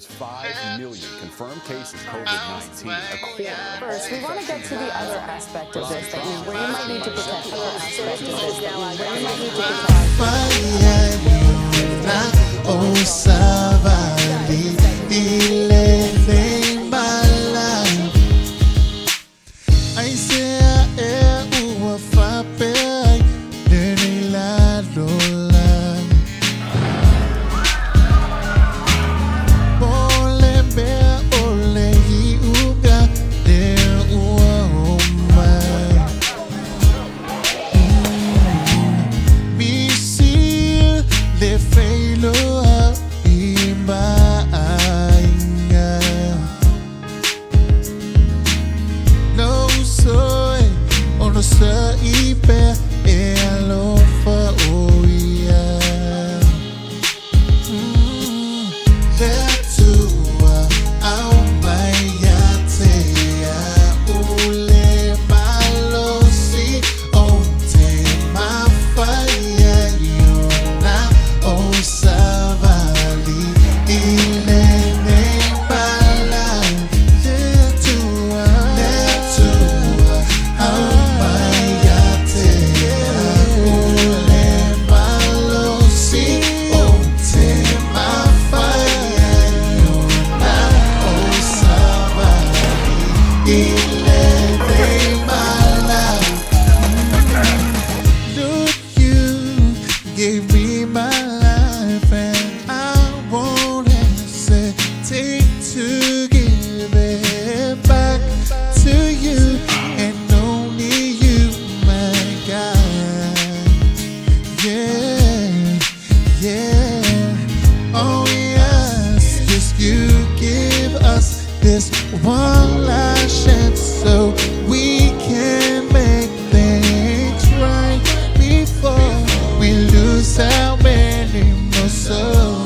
5 million confirmed cases of COVID-19, a quarter. First, we want to get to the other aspect of this, that where you might need to protect other aspects of this, that where you might need to gave me my life, and I won't hesitate to give it back to you, and only you, my God. Yeah, yeah. Oh yes, just you give us this one last chance so we can make things right before we lose how many more souls.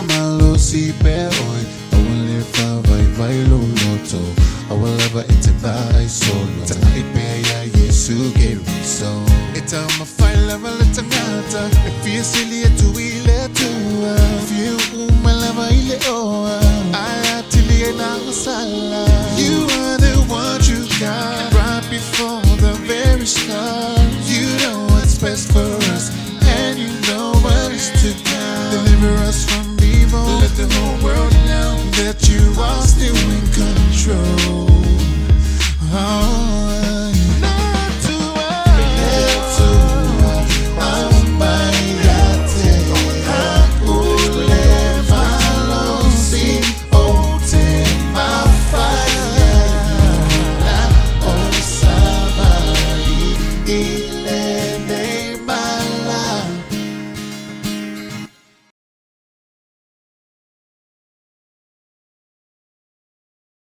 Malosi peoy, awale fa vai loloto, awala ite ba solo. Tonight ya Yesu gave me so. It's a my file level it's a matter. If you silly to ile to. If you